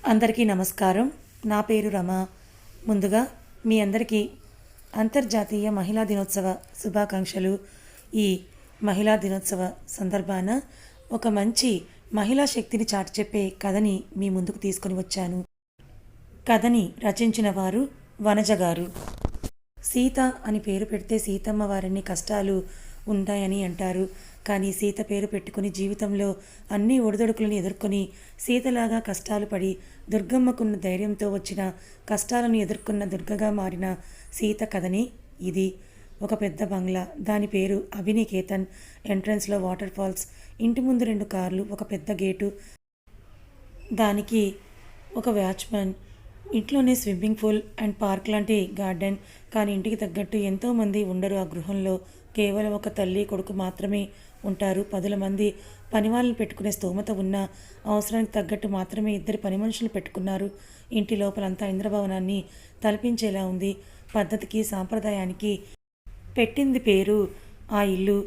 అందరికీ నమస్కారం. నా పేరు రమ. ముందుగా మీ అందరికీ అంతర్జాతీయ మహిళా దినోత్సవ శుభాకాంక్షలు. ఈ మహిళా దినోత్సవ సందర్భాన ఒక మంచి మహిళా శక్తిని చాటి చెప్పే కథని మీ ముందుకు తీసుకొని వచ్చాను. కథని రచించిన వారు వనజ గారు. సీత అని పేరు పెడితే సీతమ్మ వారిని కష్టాలు ఉంటాయని అంటారు. కానీ సీత పేరు పెట్టుకుని జీవితంలో అన్ని ఒడిదొడుకులను ఎదుర్కొని సీతలాగా కష్టాలు పడి దుర్గమ్మకున్న ధైర్యంతో వచ్చిన కష్టాలను ఎదుర్కొన్న దుర్గగా మారిన సీత కథని ఇది. ఒక పెద్ద బంగ్లా, దాని పేరు అభినికేతన్. ఎంట్రన్స్లో వాటర్ ఫాల్స్, ఇంటి ముందు 2 కార్లు, ఒక పెద్ద గేటు, దానికి ఒక వాచ్మెన్, ఇంట్లోనే స్విమ్మింగ్ పూల్ అండ్ పార్క్ లాంటి గార్డెన్. కానీ ఇంటికి తగ్గట్టు ఎంతోమంది ఉండరు ఆ గృహంలో. కేవలం ఒక తల్లి కొడుకు మాత్రమే ఉంటారు. 10 మంది పని వాళ్ళని పెట్టుకునే స్తోమత ఉన్న అవసరానికి తగ్గట్టు మాత్రమే 2 పని మనుషులు పెట్టుకున్నారు. ఇంటి లోపలంతా ఇంద్రభవనాన్ని తలపించేలా ఉంది. పద్ధతికి సాంప్రదాయానికి పెట్టింది పేరు ఆ ఇల్లు.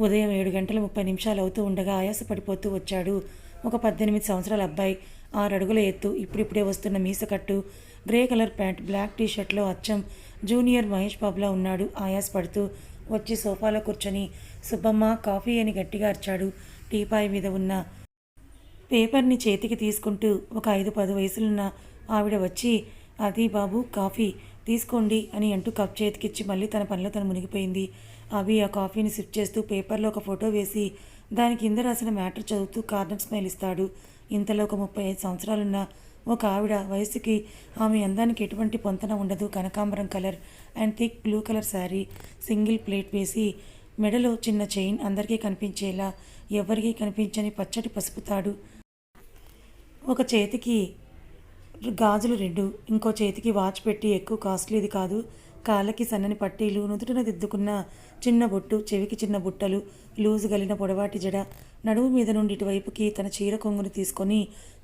ఉదయం 7:30 అవుతూ ఉండగా ఆయాసపడిపోతూ వచ్చాడు ఒక 18 సంవత్సరాల అబ్బాయి. 6 అడుగుల ఎత్తు, ఇప్పుడిప్పుడే వస్తున్న మీసకట్టు, గ్రే కలర్ ప్యాంట్, బ్లాక్ టీషర్ట్లో అచ్చం జూనియర్ మహేష్ బాబులా ఉన్నాడు. ఆయాసపడుతూ వచ్చి సోఫాలో కూర్చొని సుబ్బమ్మ కాఫీ అని గట్టిగా అరిచాడు. టీపాయ్ మీద ఉన్న పేపర్ని చేతికి తీసుకుంటూ ఒక 5-10 వయసులున్న ఆవిడ వచ్చి, అది బాబు కాఫీ తీసుకోండి అని అంటూ కప్ చేతికిచ్చి మళ్ళీ తన పనిలో తను మునిగిపోయింది. అభి ఆ కాఫీని సిప్ చేస్తూ పేపర్లో ఒక ఫోటో వేసి దాని కింద రాసిన మ్యాటర్ చదువుతూ కార్నర్ స్మైల్ ఇస్తాడు. ఇంతలో ఒక 35 సంవత్సరాలున్న ఒక ఆవిడ, వయసుకి ఆమె అందానికి ఎటువంటి పొంతన ఉండదు. కనకాంబరం colour and thick blue colour sari, single plate వేసి మెడలో చిన్న చైన్, అందరికీ కనిపించేలా ఎవరికీ కనిపించని పచ్చటి పసుపు తాడు, ఒక చేతికి గాజులు 2, ఇంకో చేతికి వాచ్ పెట్టి, ఎక్కువ కాస్ట్లీది కాదు. కాళ్ళకి సన్నని పట్టీలు, నుదుటిన దిద్దుకున్న చిన్న బొట్టు, చెవికి చిన్న బుట్టలు, లూజు గలిన పొడవాటి జడ, నడుము మీద నుండి ఇటువైపుకి తన చీర కొంగుని తీసుకొని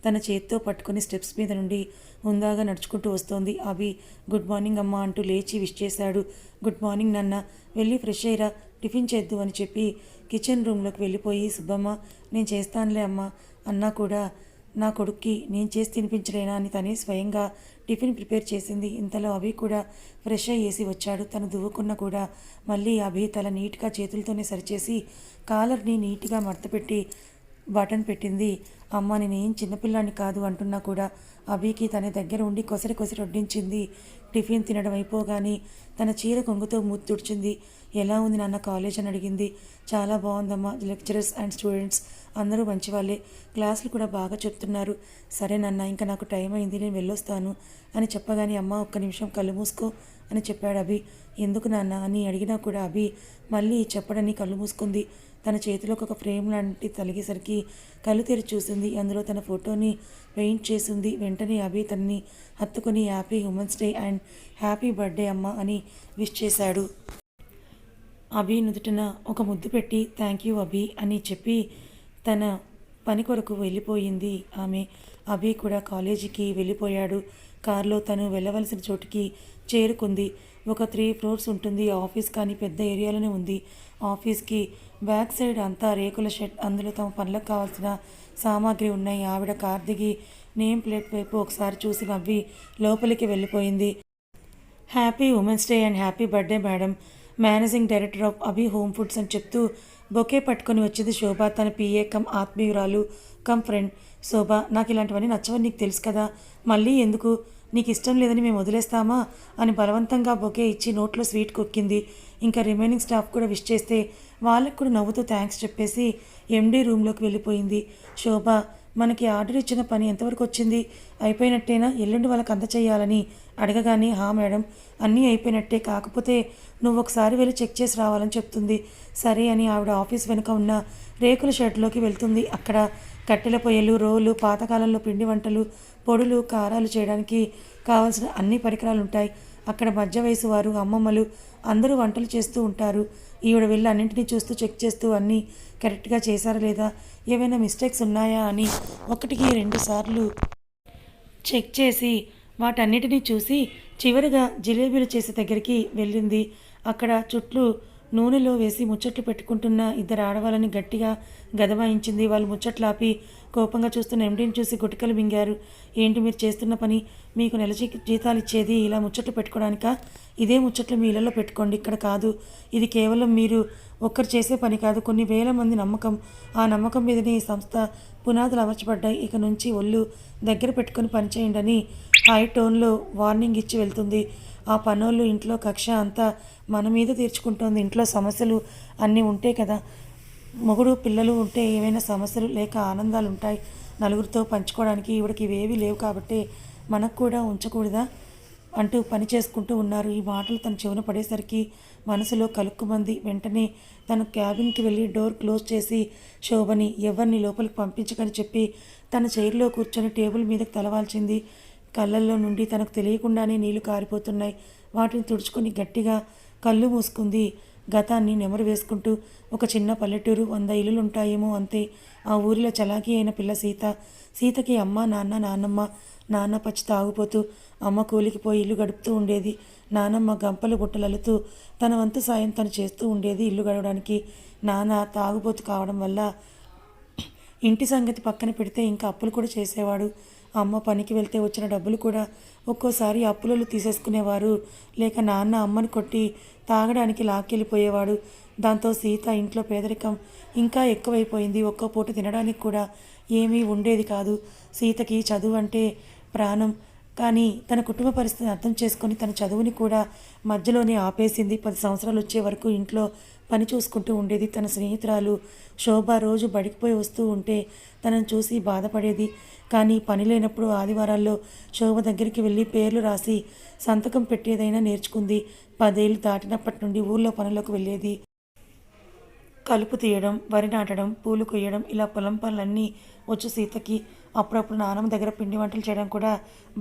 తన చేత్తో పట్టుకొని స్టెప్స్ మీద నుండి హుందాగా నడుచుకుంటూ వస్తోంది. అభి గుడ్ మార్నింగ్ అమ్మ అంటూ లేచి విష్ చేశాడు. గుడ్ మార్నింగ్ నాన్న, వెళ్ళి ఫ్రెష్ అయ్యిరా, టిఫిన్ చేద్దు అని చెప్పి కిచెన్ రూమ్లోకి వెళ్ళిపోయి, సుబ్బమ్మ నేను చేస్తానులే అమ్మ అన్నా కూడా నా కొడుక్కి నేను చేసి తినిపించలేనా అని తనే స్వయంగా టిఫిన్ ప్రిపేర్ చేసింది. ఇంతలో అభి కూడా ఫ్రెష్ అయ్యేసి వచ్చాడు. తను దువ్వుకున్న కూడా మళ్ళీ అభి తల నీట్గా చేతులతోనే సరిచేసి కాలర్ని నీట్గా మడతపెట్టి బటన్ పెట్టింది. అమ్మ నేనేం చిన్నపిల్లాన్ని కాదు అంటున్నా కూడా అభికి తన దగ్గర ఉండి కొసరి వడ్డించింది. టిఫిన్ తినడం అయిపోగానే తన చీర కొంగుతో మూతి తుడిచింది. ఎలా ఉంది నాన్న కాలేజ్ అని అడిగింది. చాలా బాగుందమ్మా, లెక్చరర్స్ అండ్ స్టూడెంట్స్ అందరూ మంచివాళ్ళే, క్లాసులు కూడా బాగా చెప్తున్నారు. సరే నాన్న, ఇంకా నాకు టైం అయింది, నేను వెళ్ళొస్తాను అని చెప్పగానే అమ్మ ఒక్క నిమిషం కళ్ళు మూసుకో అని చెప్పాడు అభి. ఎందుకు నాన్న అని అడిగినా కూడా అభి మళ్ళీ చెప్పడని కళ్ళు మూసుకుంది. తన చేతిలోకి ఒక ఫ్రేమ్ లాంటి తలిగేసరికి కళ్ళు తెరిచి చూసింది. అందులో తన ఫోటోని పెయింట్ చేసింది. వెంటనే అభి తనని హత్తుకొని happy women's day and happy birthday అమ్మ అని విష్ చేశాడు. అభి నుదుటిన ఒక ముద్దు పెట్టి థ్యాంక్ యూ అభి అని చెప్పి తన పని కొరకు వెళ్ళిపోయింది ఆమె. అభి కూడా కాలేజీకి వెళ్ళిపోయాడు. కారులో తను వెళ్ళవలసిన చోటుకి చేరుకుంది. ఒక 3 ఫ్లోర్స్ ఉంటుంది ఆఫీస్, కానీ పెద్ద ఏరియాలోనే ఉంది. ఆఫీస్కి బ్యాక్ సైడ్ అంతా రేకుల షెడ్, అందులో తమ పనులకు కావాల్సిన సామాగ్రి ఉన్నాయి. ఆవిడ కార్ దిగి నేమ్ ప్లేట్ వైపు ఒకసారి చూసి నవ్వి లోపలికి వెళ్ళిపోయింది. Happy women's day and happy birthday madam, managing director of Abhi home foods అని చెప్తూ బొకే పట్టుకొని వచ్చింది శోభ, తన పిఏ కమ్ ఆత్మీయురాలు కమ్ ఫ్రెండ్. శోభ, నాకు ఇలాంటివన్నీ నచ్చవని నీకు తెలుసు కదా, మళ్ళీ ఎందుకు, నీకు ఇష్టం లేదని మేము వదిలేస్తామా అని బలవంతంగా బొకే ఇచ్చి నోట్లో స్వీట్ కొక్కింది. ఇంకా రిమైనింగ్ స్టాఫ్ కూడా విష్ చేస్తే వాళ్ళకు కూడా నవ్వుతూ థ్యాంక్స్ చెప్పేసి ఎండీ రూమ్లోకి వెళ్ళిపోయింది. శోభ, మనకి ఆర్డర్ ఇచ్చిన పని ఎంతవరకు వచ్చింది, అయిపోయినట్టేనా, ఎల్లుండి వాళ్ళకి అందచేయాలని అడగగానే హా మేడం అన్నీ అయిపోయినట్టే, కాకపోతే నువ్వు ఒకసారి వెళ్ళి చెక్ చేసి రావాలని చెప్తుంది. సరే అని ఆవిడ ఆఫీస్ వెనుక ఉన్న రేకుల షెడ్లోకి వెళ్తుంది. అక్కడ కట్టెల పొయ్యలు, రోలు, పాతకాలంలో పిండి వంటలు, పొడులు, కారాలు చేయడానికి కావాల్సిన అన్ని పరికరాలు ఉంటాయి. అక్కడ మధ్య వయసు వారు, అమ్మమ్మలు అందరూ వంటలు చేస్తూ ఉంటారు. ఈవిడ వెళ్ళి అన్నింటినీ చూస్తూ చెక్ చేస్తూ అన్నీ కరెక్ట్గా చేశారా లేదా, ఏమైనా మిస్టేక్స్ ఉన్నాయా అని 1-2 సార్లు చెక్ చేసి వాటన్నిటినీ చూసి చివరిగా జిలేబీలు చేసే దగ్గరికి వెళ్ళింది. అక్కడ చుట్లు నూనెలో వేసి ముచ్చట్లు పెట్టుకుంటున్న ఇద్దరు ఆడవాళ్ళని గట్టిగా గదమాయించింది. వాళ్ళు ముచ్చట్లాపి కోపంగా చూస్తున్న ఎండీని చూసి గుటికలు మింగారు. ఏంటి మీరు చేస్తున్న పని? మీకు నెల జీతాలు ఇచ్చేది ఇలా ముచ్చట్లు పెట్టుకోవడానికా? ఇదే ముచ్చట్లు మీ ఇళ్లలో పెట్టుకోండి, ఇక్కడ కాదు. ఇది కేవలం మీరు ఒక్కరు చేసే పని కాదు, కొన్ని వేల మంది నమ్మకం. ఆ నమ్మకం మీదనే ఈ సంస్థ పునాదులు అమర్చబడ్డాయి. ఇక నుంచి ఒళ్ళు దగ్గర పెట్టుకొని పనిచేయండి అని హై టోన్లో వార్నింగ్ ఇచ్చి వెళ్తుంది. ఆ పనోళ్ళు ఇంట్లో కక్ష అంతా మన మీద తీర్చుకుంటోంది. ఇంట్లో సమస్యలు అన్నీ ఉంటే కదా, మొగుడు పిల్లలు ఉంటే ఏవైనా సమస్యలు లేక ఆనందాలు ఉంటాయి నలుగురితో పంచుకోవడానికి. ఈవిడకి ఇవేవి లేవు కాబట్టి మనకు కూడా ఉంచకూడదా అంటూ పని చేసుకుంటూ ఉన్నారు. ఈ మాటలు తన చెవున పడేసరికి మనసులో కలుక్కుమంది. వెంటనే తను క్యాబిన్కి వెళ్ళి డోర్ క్లోజ్ చేసి శోభని ఎవరిని లోపలికి పంపించకని చెప్పి తన చైర్లో కూర్చొని టేబుల్ మీదకి తలవాల్చింది. కళ్ళల్లో నుండి తనకు తెలియకుండానే నీళ్లు కారిపోతున్నాయి. వాటిని తుడుచుకొని గట్టిగా కళ్ళు మూసుకుంది. గతాన్ని నెమరు వేసుకుంటూ ఒక చిన్న పల్లెటూరు, 100 ఇల్లులుంటాయేమో అంతే. ఆ ఊరిలో చలాకీ అయిన పిల్ల సీత. సీతకి అమ్మ, నాన్న, నాన్నమ్మ. నాన్న పచ్చి తాగుపోతూ, అమ్మ కూలికి పోయి ఇల్లు గడుపుతూ ఉండేది. నానమ్మ గంపలు గుట్టలలుతూ తన వంతు సాయం తను చేస్తూ ఉండేది ఇల్లు గడవడానికి. నాన్న తాగుబోతు కావడం వల్ల ఇంటి సంగతి పక్కన పెడితే ఇంకా అప్పులు కూడా చేసేవాడు. అమ్మ పనికి వెళ్తే వచ్చిన డబ్బులు కూడా ఒక్కోసారి అప్పులలో తీసేసుకునేవారు. లేక నాన్న అమ్మని కొట్టి తాగడానికి లాక్కెళ్ళిపోయేవాడు. దాంతో సీత ఇంట్లో పేదరికం ఇంకా ఎక్కువైపోయింది. ఒక్కో పూట తినడానికి కూడా ఏమీ ఉండేది కాదు. సీతకి చదువు అంటే ప్రాణం. కానీ తన కుటుంబ పరిస్థితిని అర్థం చేసుకొని తన చదువుని కూడా మధ్యలోనే ఆపేసింది. 10 సంవత్సరాలు వచ్చే వరకు ఇంట్లో పని చూసుకుంటూ ఉండేది. తన స్నేహితురాలు శోభ రోజు బడికిపోయి వస్తూ ఉంటే తనను చూసి బాధపడేది. కానీ పని లేనప్పుడు ఆదివారాల్లో శోభ దగ్గరికి వెళ్ళి పేర్లు రాసి సంతకం పెట్టేదైనా నేర్చుకుంది. 10 ఏళ్ళు దాటినప్పటి నుండి ఊళ్ళో పనులకు వెళ్ళేది. కలుపు తీయడం, వరి నాటడం, పూలు కొయ్యడం, ఇలా పొలం పనులన్నీ వచ్చు సీతకి. అప్పుడప్పుడు నానమ్మ దగ్గర పిండి వంటలు చేయడం కూడా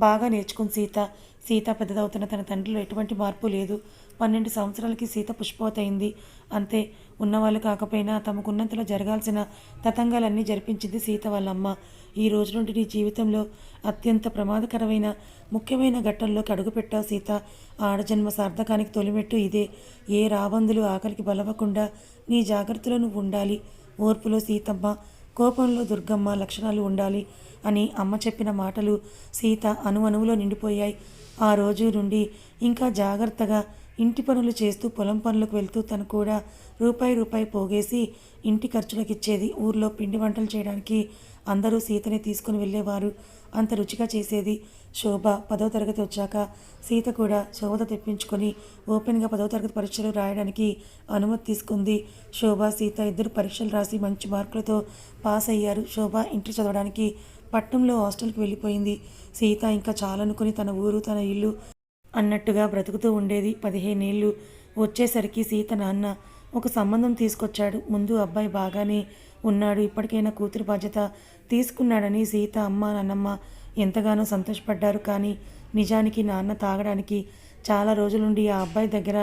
బాగా నేర్చుకుంది సీత. సీత పెద్దదవుతున్న తన తండ్రిలో ఎటువంటి మార్పు లేదు. 12 సంవత్సరాలకి సీత పుష్పవతి అయింది. అంతే. ఉన్నవాళ్ళు కాకపోయినా తమకున్నంతలో జరగాల్సిన తతంగాలన్నీ జరిపించింది సీత వాళ్ళమ్మ. ఈ రోజు నుండి నీ జీవితంలో అత్యంత ప్రమాదకరమైన ముఖ్యమైన ఘట్టంలోకి అడుగుపెట్టావు సీత. ఆడజన్మ సార్థకానికి తొలిమెట్టు ఇదే. ఏ రాబందులు ఆకలికి బలవకుండా నీ జాగ్రత్తలో నువ్వు ఉండాలి. ఓర్పులో సీతమ్మ, కోపంలో దుర్గమ్మ లక్షణాలు ఉండాలి అని అమ్మ చెప్పిన మాటలు సీత అణువణువులో నిండిపోయాయి. ఆ రోజు నుండి ఇంకా జాగ్రత్తగా ఇంటి పనులు చేస్తూ పొలం పనులకు వెళ్తూ తను కూడా రూపాయి పోగేసి ఇంటి ఖర్చులకు ఇచ్చేది. ఊర్లో పిండి వంటలు చేయడానికి అందరూ సీతని తీసుకుని వెళ్ళేవారు. అంత రుచిగా చేసేది. శోభ 10వ తరగతి వచ్చాక సీత కూడా శోభత తెప్పించుకొని ఓపెన్గా 10వ తరగతి పరీక్షలు రాయడానికి అనుమతి తీసుకుంది. శోభ, సీత ఇద్దరు పరీక్షలు రాసి మంచి మార్కులతో పాస్ అయ్యారు. శోభ ఇంటర్ చదవడానికి పట్నంలో హాస్టల్కి వెళ్ళిపోయింది. సీత ఇంకా చాలనుకుని తన ఊరు, తన ఇల్లు అన్నట్టుగా బ్రతుకుతూ ఉండేది. 15 ఏళ్ళు వచ్చేసరికి సీత నాన్న ఒక సంబంధం తీసుకొచ్చాడు. ముందు అబ్బాయి బాగానే ఉన్నాడు, ఇప్పటికైనా కూతురు బాధ్యత తీసుకున్నాడని సీత అమ్మ, నాన్నమ్మ ఎంతగానో సంతోషపడ్డారు. కానీ నిజానికి నాన్న తాగడానికి చాలా రోజుల నుండి ఆ అబ్బాయి దగ్గర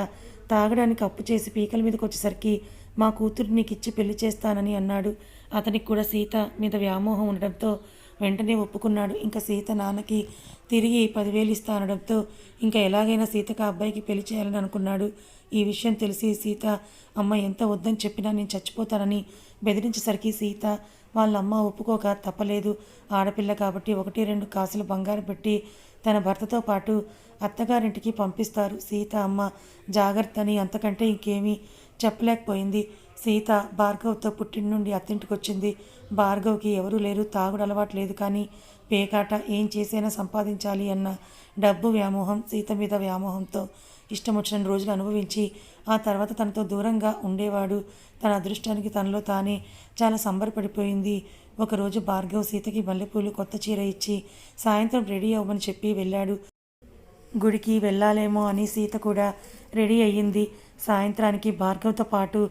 తాగడానికి అప్పు చేసి పీకల మీదకి వచ్చేసరికి మా కూతురు నీకు ఇచ్చి పెళ్లి చేస్తానని అన్నాడు. అతనికి కూడా సీత మీద వ్యామోహం ఉండడంతో వెంటనే ఒప్పుకున్నాడు. ఇంకా సీత నాన్నకి తిరిగి 10,000 ఇస్తా అనడంతో ఇంకా ఎలాగైనా సీతకు ఆ అబ్బాయికి పెళ్లి చేయాలని అనుకున్నాడు. ఈ విషయం తెలిసి సీత అమ్మ ఎంత వద్దని చెప్పినా నేను చచ్చిపోతానని బెదిరించేసరికి సీత వాళ్ళమ్మ ఒప్పుకోక తప్పలేదు. ఆడపిల్ల కాబట్టి 1-2 కాసులు బంగారం పెట్టి తన భర్తతో పాటు అత్తగారింటికి పంపిస్తారు. సీత అమ్మ జాగ్రత్త అని అంతకంటే ఇంకేమీ చెప్పలేకపోయింది. సీత భార్గవ్తో పుట్టిన నుండి అత్తింటికి వచ్చింది. భార్గవ్కి ఎవరూ లేరు, తాగుడు అలవాటు లేదు. కానీ పేకాట ఏం చేసైనా సంపాదించాలి అన్న డబ్బు వ్యామోహం, సీత మీద వ్యామోహంతో ఇష్టం వచ్చిన రోజులు అనుభవించి ఆ తర్వాత తనతో దూరంగా ఉండేవాడు. తన అదృష్టానికి తనలో తానే చాలా సంబరపడిపోయింది. ఒకరోజు భార్గవ్ సీతకి మల్లెపూలు, కొత్త చీర ఇచ్చి సాయంత్రం రెడీ అవ్వమని చెప్పి వెళ్ళాడు. గుడికి వెళ్ళాలేమో అని సీత కూడా రెడీ అయ్యింది. సాయంత్రానికి భార్గవ్తో పాటు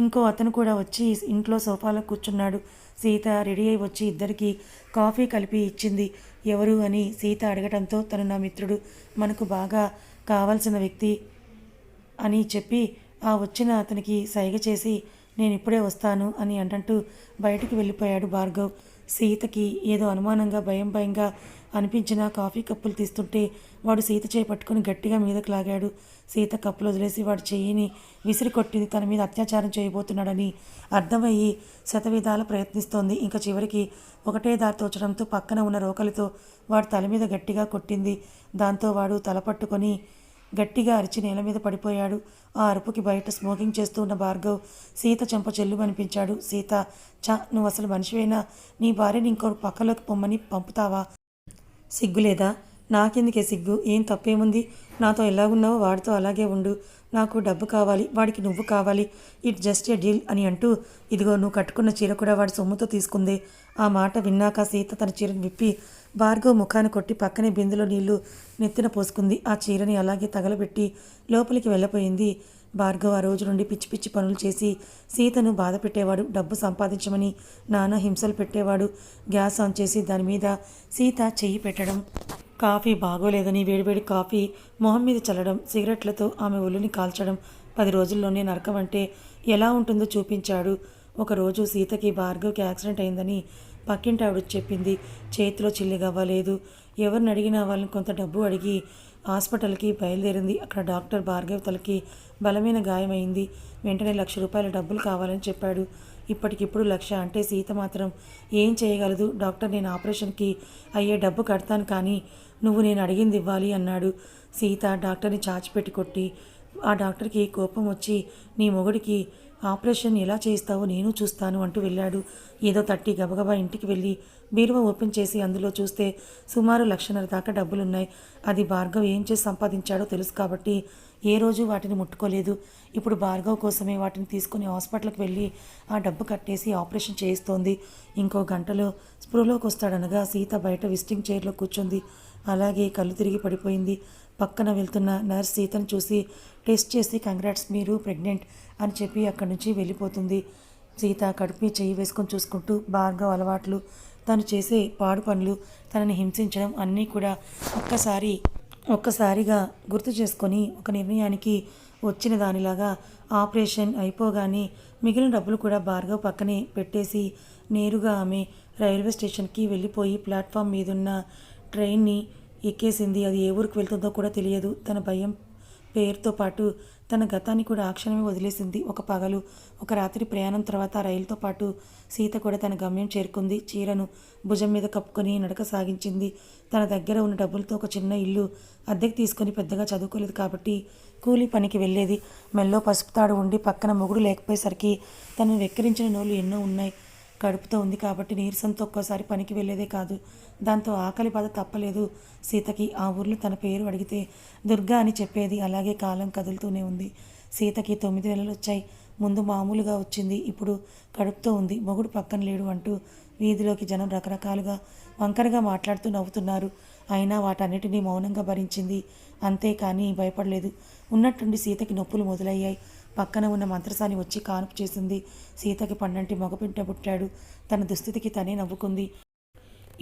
ఇంకో అతను కూడా వచ్చి ఇంట్లో సోఫాలో కూర్చున్నాడు. సీత రెడీ అయి వచ్చి ఇద్దరికి కాఫీ కలిపి ఇచ్చింది. ఎవరు అని సీత అడగడంతో తను నా మిత్రుడు, మనకు బాగా కావాల్సిన వ్యక్తి అని చెప్పి ఆ వచ్చిన అతనికి సైగ చేసి నేను ఇప్పుడే వస్తాను అని అంటూ బయటికి వెళ్ళిపోయాడు భార్గవ్. సీతకి ఏదో అనుమానంగా భయం భయంగా అనిపించిన కాఫీ కప్పులు తీస్తుంటే వాడు సీత చేయి పట్టుకొని గట్టిగా మీదకు లాగాడు. సీత కప్పులు వదిలేసి వాడి చెయ్యిని విసిరి కొట్టింది. తన మీద అత్యాచారం చేయబోతున్నాడని అర్థమయ్యి శతవిధాల ప్రయత్నిస్తోంది. ఇంకా చివరికి ఒకటే దారి తోచడంతో పక్కన ఉన్న రోకలితో వాడి తల మీద గట్టిగా కొట్టింది. దాంతో వాడు తల పట్టుకొని గట్టిగా అరిచి నేల మీద పడిపోయాడు. ఆ అరుపుకి బయట స్మోకింగ్ చేస్తూ ఉన్న భార్గవ్ సీత చెంప చెల్లు అనిపించాడు. సీత, నువ్వు అసలు మనిషివేనా? నీ భార్యని ఇంకో పక్కలోకి పొమ్మని పంపుతావా? సిగ్గులేదా? నాకెందుకే సిగ్గు? ఏం తప్పేముంది? నాతో ఎలాగున్నావో వాడితో అలాగే ఉండు. నాకు డబ్బు కావాలి, వాడికి నువ్వు కావాలి. ఇట్ జస్ట్ ఎ డీల్ అని అంటూ, ఇదిగో నువ్వు కట్టుకున్న చీర కూడా వాడి సొమ్ముతో తీసుకుంది. ఆ మాట విన్నాక సీత తన చీరను విప్పి భార్గవ్ ముఖాన్ని కొట్టి పక్కనే బిందులో నీళ్లు నెత్తిన పోసుకుంది. ఆ చీరని అలాగే తగలబెట్టి లోపలికి వెళ్ళిపోయింది. భార్గవ్ ఆ రోజు నుండి పిచ్చి పిచ్చి పనులు చేసి సీతను బాధ పెట్టేవాడు. డబ్బు సంపాదించమని నానా హింసలు పెట్టేవాడు. గ్యాస్ ఆన్ చేసి దాని మీద సీత చెయ్యి పెట్టడం, కాఫీ బాగోలేదని వేడివేడి కాఫీ మొహం మీద చల్లడం, సిగరెట్లతో ఆమె ఒళ్ళుని కాల్చడం, 10 రోజుల్లోనే నరకం అంటే ఎలా ఉంటుందో చూపించాడు. ఒకరోజు సీతకి భార్గవ్కి యాక్సిడెంట్ అయిందని పక్కింటి ఆవిడ చెప్పింది. చేతిలో చిల్లిగవ్వలేదు. ఎవరిని అడిగినా వాళ్ళని కొంత డబ్బు అడిగి హాస్పిటల్కి బయలుదేరింది. అక్కడ డాక్టర్ భార్గవ్ తలకి బలమైన గాయమైంది. వెంటనే ₹1,00,000 డబ్బులు కావాలని చెప్పాడు. ఇప్పటికిప్పుడు 1,00,000 అంటే సీత మాత్రం ఏం చేయగలదు? డాక్టర్, నేను ఆపరేషన్కి అయ్యే డబ్బు కడతాను, కానీ నువ్వు నేను అడిగింది ఇవ్వాలి అన్నాడు. సీత డాక్టర్ని చాచిపెట్టి కొట్టి, ఆ డాక్టర్కి కోపం వచ్చి, నీ మొగుడికి ఆపరేషన్ ఎలా చేస్తావో నేను చూస్తాను అంటూ వెళ్ళాడు. ఏదో తట్టి గబగబా ఇంటికి వెళ్ళి బీరువా ఓపెన్ చేసి అందులో చూస్తే సుమారు 1,50,000 దాకా డబ్బులున్నాయి. అది భార్గవ్ ఏం చేసి సంపాదించాడో తెలుసు కాబట్టి ఏ రోజు వాటిని ముట్టుకోలేదు. ఇప్పుడు భార్గవ్ కోసమే వాటిని తీసుకుని హాస్పిటల్కి వెళ్ళి ఆ డబ్బు కట్టేసి ఆపరేషన్ చేయిస్తోంది. ఇంకో గంటలో స్పృహలోకి వస్తాడనగా సీత బయట విజిటింగ్ చైర్లో కూర్చుంది. అలాగే కళ్ళు తిరిగి పడిపోయింది. పక్కన వెళ్తున్న నర్స్ సీతను చూసి టెస్ట్ చేసి కంగ్రాట్స్, మీరు ప్రెగ్నెంట్ అని చెప్పి అక్కడి నుంచి వెళ్ళిపోతుంది. సీత కడుపు చెయ్యి వేసుకొని చూసుకుంటూ భార్గవ్ అలవాట్లు, తను చేసే పాడు పనులు, తనని హింసించడం అన్నీ కూడా ఒక్కసారిగా గుర్తు చేసుకొని ఒక నిర్ణయానికి వచ్చిన దానిలాగా ఆపరేషన్ అయిపోగానే మిగిలిన డబ్బులు కూడా భార్గవ్ పక్కనే పెట్టేసి నేరుగా ఆమె రైల్వే స్టేషన్కి వెళ్ళిపోయి ప్లాట్ఫామ్ మీదున్న ట్రైన్ని ఎక్కేసింది. అది ఏ ఊరికి వెళ్తుందో కూడా తెలియదు. తన భయం పేరుతో పాటు తన గతాన్ని కూడా ఆ క్షణమే వదిలేసింది. ఒక పగలు, ఒక రాత్రి ప్రయాణం తర్వాత రైలుతో పాటు సీత కూడా తన గమ్యం చేరుకుంది. చీరను భుజం మీద కప్పుకొని నడక సాగించింది. తన దగ్గర ఉన్న డబ్బులతో ఒక చిన్న ఇల్లు అద్దెకి తీసుకొని, పెద్దగా చదువుకోలేదు కాబట్టి కూలీ పనికి వెళ్ళేది. మెల్లో పసుపు తాడు ఉండి పక్కన మొగుడు లేకపోయేసరికి తనను వెక్కిరించిన నోళ్ళు ఎన్నో ఉన్నాయి. కడుపుతో ఉంది కాబట్టి నీరసంతో ఒక్కోసారి పనికి వెళ్ళేదే కాదు. దాంతో ఆకలి బాధ తప్పలేదు సీతకి. ఆ ఊర్లో తన పేరు అడిగితే దుర్గా అని చెప్పేది. అలాగే కాలం కదులుతూనే ఉంది. సీతకి 9 నెలలు వచ్చాయి. ముందు మామూలుగా వచ్చింది, ఇప్పుడు కడుపుతో ఉంది. మొగుడు పక్కన లేడు అంటూ వీధిలోకి జనం రకరకాలుగా వంకరగా మాట్లాడుతూ నవ్వుతున్నారు. అయినా వాటన్నిటినీ మౌనంగా భరించింది. అంతేకాని భయపడలేదు. ఉన్నట్టుండి సీతకి నొప్పులు మొదలయ్యాయి. పక్కన ఉన్న మంత్రసాని వచ్చి కానుపు చేసింది. సీతకి పన్నంటి మగపిట్ట పుట్టాడు. తన దుస్థితికి తనే నవ్వుకుంది.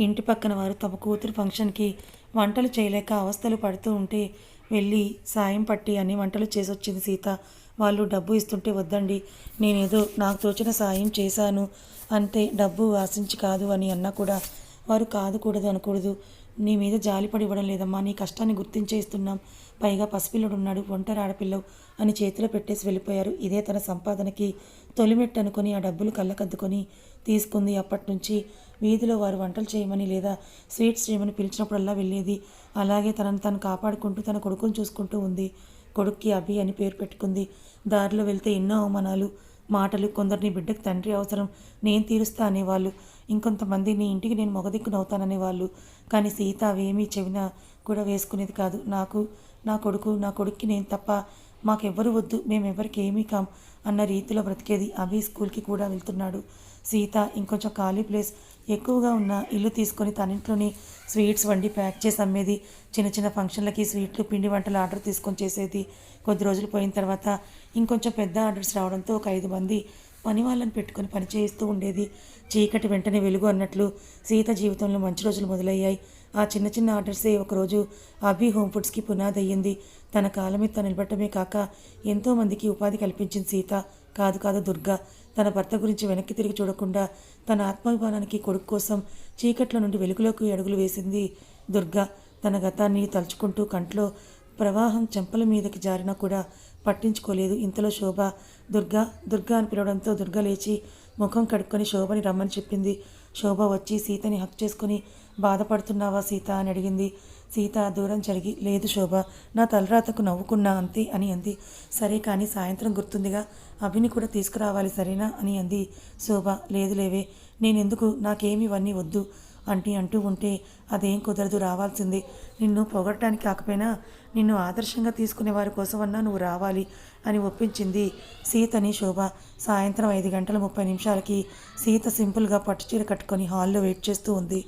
ఇంటి పక్కన వారు తమ కూతురు ఫంక్షన్కి వంటలు చేయలేక అవస్థలు పడుతూ ఉంటే వెళ్ళి సాయం పట్టి అన్ని వంటలు చేసొచ్చింది సీత. వాళ్ళు డబ్బు ఇస్తుంటే వద్దండి, నేనేదో నాకు తోచిన సాయం చేశాను అంతే, డబ్బు ఆశించి కాదు అని అన్నా కూడా వారు కాదుకూడదు అనకూడదు. నీ మీద జాలిపడి ఇవ్వడం లేదమ్మా, నీ కష్టాన్ని గుర్తించే ఇస్తున్నాం. పైగా పసిపిల్లడు ఉన్నాడు, ఒంటరి ఆడపిల్లవు అని చేతిలో పెట్టేసి వెళ్ళిపోయారు. ఇదే తన సంపాదనకి తొలిమెట్టు అనుకుని ఆ డబ్బులు కళ్ళకద్దుకొని తీసుకుంది. అప్పటి నుంచి వీధిలో వారు వంటలు చేయమని లేదా స్వీట్స్ చేయమని పిలిచినప్పుడల్లా వెళ్ళేది. అలాగే తనను తను కాపాడుకుంటూ తన కొడుకుని చూసుకుంటూ ఉంది. కొడుక్కి అభి అని పేరు పెట్టుకుంది. దారిలో వెళ్తే ఎన్నో అవమానాలు, మాటలు. కొందరు నీ బిడ్డకు తండ్రి అవసరం, నేను తీరుస్తా అనేవాళ్ళు. ఇంకొంతమంది నీ ఇంటికి నేను మొగదిక్కునవుతాననేవాళ్ళు. కానీ సీత అవేమీ చెవిన కూడా వేసుకునేది కాదు. నాకు నా కొడుక్కి నేను తప్ప మాకెవ్వరు వద్దు, మేమెవ్వరికి ఏమీ కాం అన్న రీతిలో బ్రతికేది. అభి స్కూల్కి కూడా వెళ్తున్నాడు. సీత ఇంకొంచెం ఖాళీ ప్లేస్ ఎక్కువగా ఉన్న ఇల్లు తీసుకొని తన ఇంట్లోనే స్వీట్స్ వండి ప్యాక్ చేసి అమ్మేది. చిన్న చిన్న ఫంక్షన్లకి స్వీట్లు, పిండి వంటల ఆర్డర్ తీసుకొని చేసేది. కొద్ది రోజులు పోయిన తర్వాత ఇంకొంచెం పెద్ద ఆర్డర్స్ రావడంతో ఒక 5 మంది పని వాళ్ళని పెట్టుకొని పని చేయిస్తూ ఉండేది. చీకటి వెంటనే వెలుగు అన్నట్లు సీత జీవితంలో మంచి రోజులు మొదలయ్యాయి. ఆ చిన్న చిన్న ఆర్డర్సే ఒకరోజు అభి హోమ్ ఫుడ్స్కి పునాది అయ్యింది. తన కాలం మీద తను నిలబడటమే కాక ఎంతోమందికి ఉపాధి కల్పించింది సీత. కాదు దుర్గా. తన భర్త గురించి వెనక్కి తిరిగి చూడకుండా తన ఆత్మాభిమానానికి కొడుకు కోసం చీకట్ల నుండి వెలుగులోకి అడుగులు వేసింది దుర్గ. తన గతాన్ని తలుచుకుంటూ కంట్లో ప్రవాహం చెంపల మీదకి జారినా కూడా పట్టించుకోలేదు. ఇంతలో శోభ దుర్గా దుర్గా అని పిలవడంతో దుర్గ లేచి ముఖం కడుక్కొని శోభని రమ్మని చెప్పింది. శోభ వచ్చి సీతని హక్ చేసుకుని బాధపడుతున్నావా సీత అని అడిగింది. సీత దూరం జరిగి లేదు శోభ, నా తలరాతకు నవ్వుకున్నా అంతే అని అంది. సరే కానీ సాయంత్రం గుర్తుందిగా, అభిని కూడా తీసుకురావాలి సరేనా అని అంది శోభ. లేదు లేవే, నేనెందుకు, నాకేమి ఇవన్నీ వద్దు అంటూ ఉంటే అదేం కుదరదు, రావాల్సిందే. నిన్ను పొగడటానికి కాకపోయినా నిన్ను ఆదర్శంగా తీసుకునే వారి కోసమన్నా నువ్వు రావాలి అని ఒప్పించింది సీతని శోభ. సాయంత్రం 5:30 సీత సింపుల్గా పట్టుచీర కట్టుకొని హాల్లో వెయిట్ చేస్తూ ఉంది.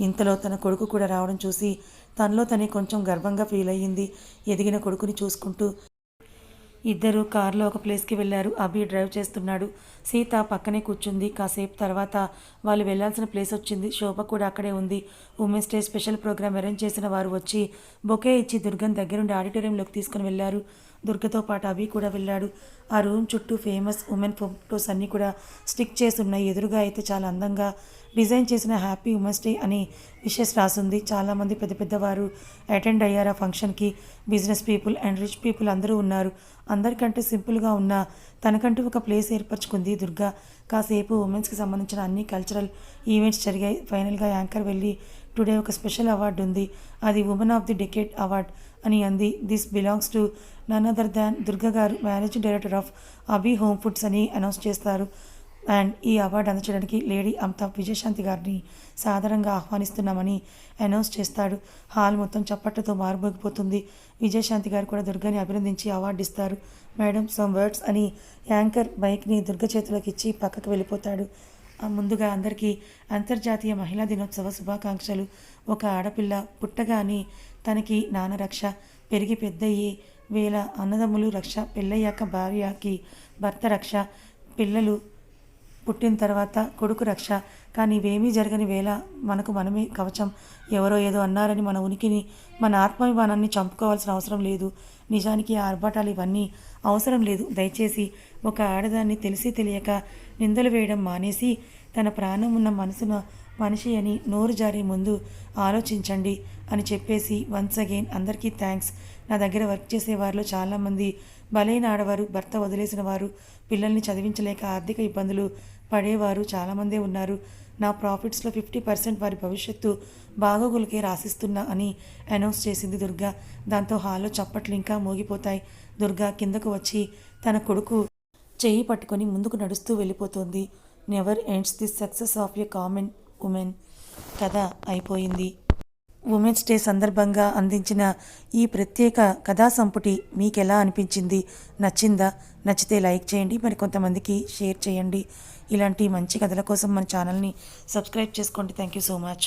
ఇంతలో తన కొడుకు కూడా రావడం చూసి తనలో తనే కొంచెం గర్వంగా ఫీల్ అయ్యింది. ఎదిగిన కొడుకుని చూసుకుంటూ ఇద్దరు కారులో ఒక ప్లేస్కి వెళ్ళారు. అభి డ్రైవ్ చేస్తున్నాడు, సీత పక్కనే కూర్చుంది. కాసేపు తర్వాత వాళ్ళు వెళ్ళాల్సిన ప్లేస్ వచ్చింది. శోభ కూడా అక్కడే ఉంది. Women's day special programme arrange చేసిన వారు వచ్చి బొకే ఇచ్చి దుర్గని దగ్గరుండి ఆడిటోరియంలోకి తీసుకుని వెళ్ళారు. దుర్గతో పాటు అభి కూడా వెళ్ళాడు. ఆ రూమ్ చుట్టూ ఫేమస్ ఉమెన్ ఫోటోస్ అన్నీ కూడా స్టిక్ చేసి ఉన్నాయి. ఎదురుగా అయితే చాలా అందంగా డిజైన్ చేసిన హ్యాపీ ఉమెన్స్ డే అని విషెస్ రాసుంది. చాలామంది పెద్ద పెద్దవారు అటెండ్ అయ్యారు ఆ ఫంక్షన్కి. Business people and rich people అందరూ ఉన్నారు. అందరికంటే సింపుల్గా ఉన్న తనకంటూ ఒక ప్లేస్ ఏర్పరచుకుంది దుర్గా. కాసేపు ఉమెన్స్కి సంబంధించిన అన్ని కల్చరల్ ఈవెంట్స్ జరిగాయి. ఫైనల్గా యాంకర్ వెళ్ళి టుడే ఒక స్పెషల్ అవార్డు ఉంది, అది woman of the decade award అని అంది. This belongs to none other than Durga గారు, managing director of Abhi home foods అని అనౌన్స్ చేస్తారు. అండ్ ఈ అవార్డు అందచేయడానికి లేడీ అమితాబ్ విజయశాంతి గారిని సాధారణంగా ఆహ్వానిస్తున్నామని అనౌన్స్ చేస్తాడు. హాల్ మొత్తం చప్పట్లతో మారుమోగిపోతుంది. విజయశాంతి గారు కూడా దుర్గని అభినందించి అవార్డు ఇస్తారు. మేడం సమ్ వర్డ్స్ అని యాంకర్ బైక్ని దుర్గ చేతిలోకి ఇచ్చి పక్కకు వెళ్ళిపోతాడు. ముందుగా అందరికీ అంతర్జాతీయ మహిళా దినోత్సవ శుభాకాంక్షలు. ఒక ఆడపిల్ల పుట్టగానే తనకి నాన్న రక్ష, పెరిగి పెద్దయ్యి వేళ అన్నదమ్ములు రక్ష, పెళ్ళయ్యాక భార్యకి భర్త రక్ష, పిల్లలు పుట్టిన తర్వాత కొడుకు రక్ష. కానీ ఇవేమీ జరగని వేళ మనకు మనమే కవచం. ఎవరో ఏదో అన్నారని మన ఉనికిని, మన ఆత్మాభిమానాన్ని చంపుకోవాల్సిన అవసరం లేదు. నిజానికి ఆ ఆర్భాటాలు ఇవన్నీ అవసరం లేదు. దయచేసి ఒక ఆడదాన్ని తెలిసి తెలియక నిందలు వేయడం మానేసి తన ప్రాణం ఉన్న మనిషి అని నోరు జారే ముందు ఆలోచించండి అని చెప్పేసి వన్స్ అగైన్ అందరికీ థ్యాంక్స్. నా దగ్గర వర్క్ చేసే వారిలో చాలామంది బలైన ఆడవారు, భర్త వదిలేసిన వారు, పిల్లల్ని చదివించలేక ఆర్థిక ఇబ్బందులు పడేవారు చాలామందే ఉన్నారు. నా ప్రాఫిట్స్లో 50% వారి భవిష్యత్తు బాగోగులకే రాసిస్తున్నా అని అనౌన్స్ చేసింది దుర్గా. దాంతో హాల్లో చప్పట్లు ఇంకా మోగిపోతాయి. దుర్గా కిందకు వచ్చి తన కొడుకు చెయ్యి పట్టుకొని ముందుకు నడుస్తూ వెళ్ళిపోతుంది. Never ends the success of a common women. కథ అయిపోయింది. ఉమెన్స్ డే సందర్భంగా అందించిన ఈ ప్రత్యేక కథా సంపుటి మీకు ఎలా అనిపించింది? నచ్చిందా? నచ్చితే లైక్ చేయండి, మరి కొంతమందికి షేర్ చేయండి. ఇలాంటి మంచి కథల కోసం మన ఛానల్ని సబ్స్క్రైబ్ చేసుకోండి. Thank you so much.